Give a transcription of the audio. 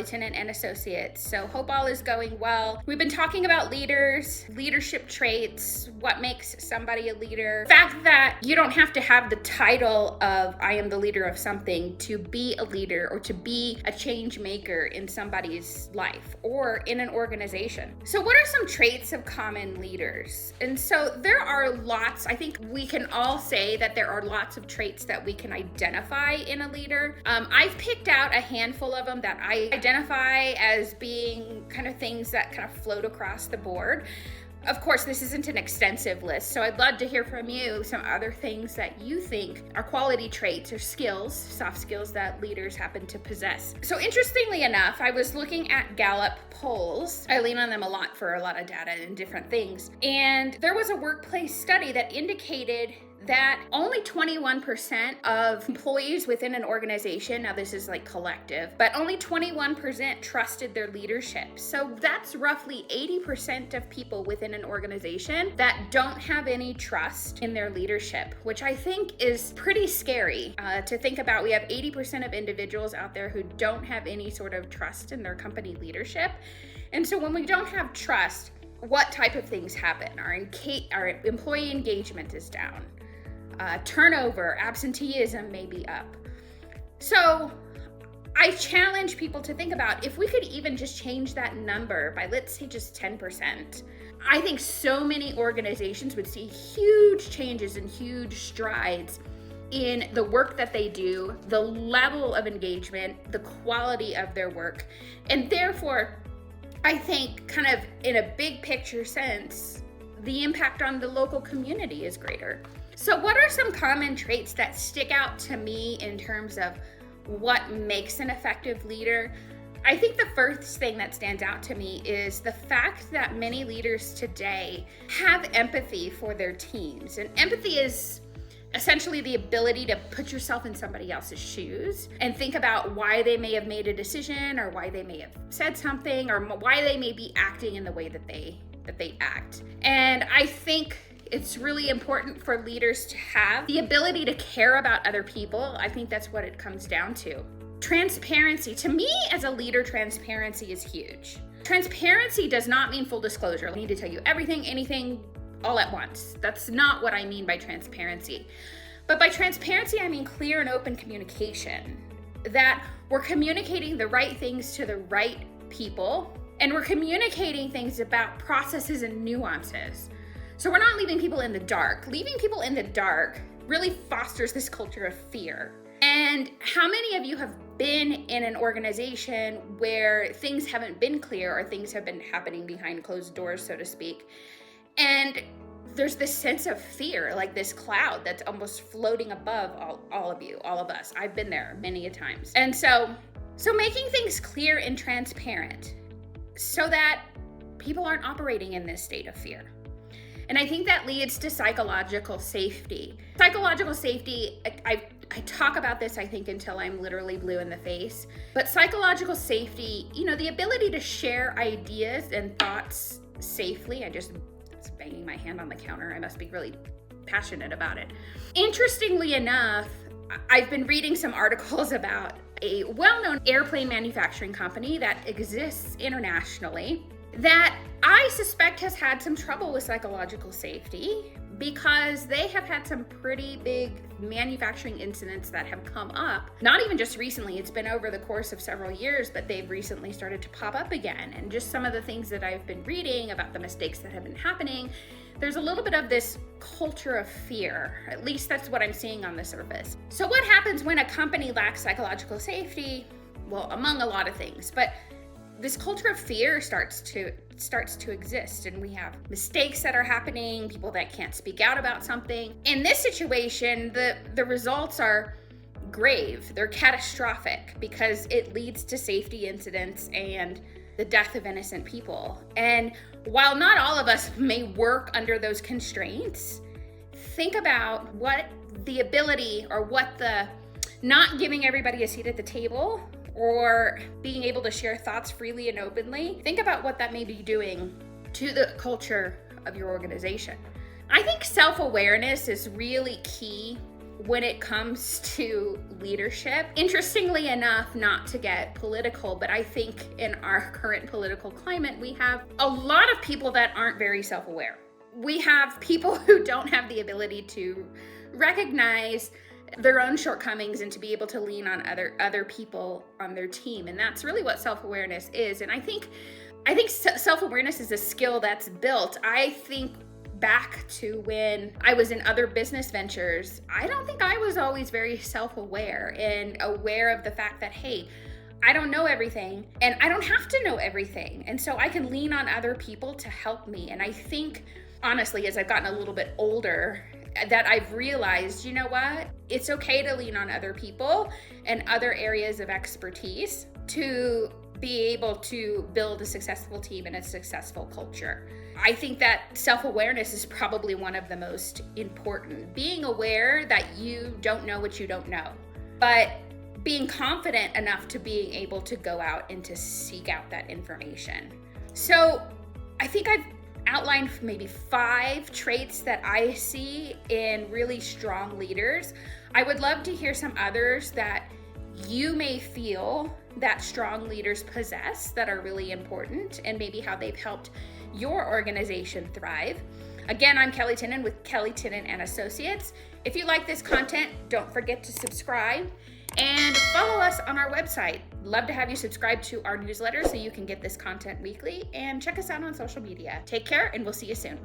Lieutenant and Associate. So hope all is going well. We've been talking about leaders, leadership traits, what makes somebody a leader. The fact that you don't have to have the title of I am the leader of something to be a leader or to be a change maker in somebody's life or in an organization. So what are some traits of common leaders? And so there are lots. I think we can all say that there are lots of traits that we can identify in a leader. I've picked out a handful of them that I identify as being kind of things that kind of float across the board. Of course, this isn't an extensive list, so I'd love to hear from you some other things that you think are quality traits or skills, soft skills that leaders happen to possess. So interestingly enough, I was looking at Gallup polls. I lean on them a lot for a lot of data and different things. And there was a workplace study that indicated that only 21% of employees within an organization, now this is like collective, but only 21% trusted their leadership. So that's roughly 80% of people within an organization that don't have any trust in their leadership, which I think is pretty scary to think about. We have 80% of individuals out there who don't have any sort of trust in their company leadership. And so when we don't have trust, what type of things happen? Our employee engagement is down. Turnover, absenteeism may be up. So I challenge people to think about if we could even just change that number by, let's say, just 10%. I think so many organizations would see huge changes and huge strides in the work that they do, the level of engagement, the quality of their work. And therefore, I think kind of in a big picture sense, the impact on the local community is greater. So what are some common traits that stick out to me in terms of what makes an effective leader? I think the first thing that stands out to me is the fact that many leaders today have empathy for their teams. And empathy is essentially the ability to put yourself in somebody else's shoes and think about why they may have made a decision or why they may have said something or why they may be acting in the way that they act. And I think it's really important for leaders to have the ability to care about other people. I think that's what it comes down to. Transparency. To me, as a leader, transparency is huge. Transparency does not mean full disclosure. I need to tell you everything, anything, all at once. That's not what I mean by transparency. But by transparency, I mean clear and open communication. That we're communicating the right things to the right people, and we're communicating things about processes and nuances. So we're not leaving people in the dark. Leaving people in the dark really fosters this culture of fear. And how many of you have been in an organization where things haven't been clear or things have been happening behind closed doors, so to speak? And there's this sense of fear, like this cloud that's almost floating above all of you, all of us. I've been there many a times. And so making things clear and transparent so that people aren't operating in this state of fear. And I think that leads to psychological safety. Psychological safety, I talk about this, I think, until I'm literally blue in the face. But psychological safety, the ability to share ideas and thoughts safely. It's banging my hand on the counter. I must be really passionate about it. Interestingly enough, I've been reading some articles about a well-known airplane manufacturing company that exists internationally that I suspect has had some trouble with psychological safety because they have had some pretty big manufacturing incidents that have come up. Not even just recently, it's been over the course of several years, but they've recently started to pop up again. And just some of the things that I've been reading about the mistakes that have been happening, there's a little bit of this culture of fear. At least that's what I'm seeing on the surface. So what happens when a company lacks psychological safety? Well, among a lot of things, but this culture of fear starts to exist, and we have mistakes that are happening, people that can't speak out about something. In this situation, the results are grave. They're catastrophic because it leads to safety incidents and the death of innocent people. And while not all of us may work under those constraints, think about what the ability or what the not giving everybody a seat at the table or being able to share thoughts freely and openly, think about what that may be doing to the culture of your organization. I think self-awareness is really key when it comes to leadership. Interestingly enough, not to get political, but I think in our current political climate, we have a lot of people that aren't very self-aware. We have people who don't have the ability to recognize their own shortcomings and to be able to lean on other people on their team. And that's really what self-awareness is. And I think self-awareness is a skill that's built. I think back to when I was in other business ventures, I don't think I was always very self-aware and aware of the fact that, hey, I don't know everything and I don't have to know everything. And so I can lean on other people to help me. And I think, honestly, as I've gotten a little bit older, that I've realized, you know what? It's okay to lean on other people and other areas of expertise to be able to build a successful team and a successful culture. I think that self-awareness is probably one of the most important. Being aware that you don't know what you don't know, but being confident enough to being able to go out and to seek out that information. So I think I've outlined maybe 5 traits that I see in really strong leaders. I would love to hear some others that you may feel that strong leaders possess that are really important, and maybe how they've helped your organization thrive. Again, I'm Kelly Tinnen with Kelly Tinnen and Associates. If you like this content, don't forget to subscribe and follow us on our website. Love to have you subscribe to our newsletter so you can get this content weekly, and check us out on social media. Take care, and we'll see you soon.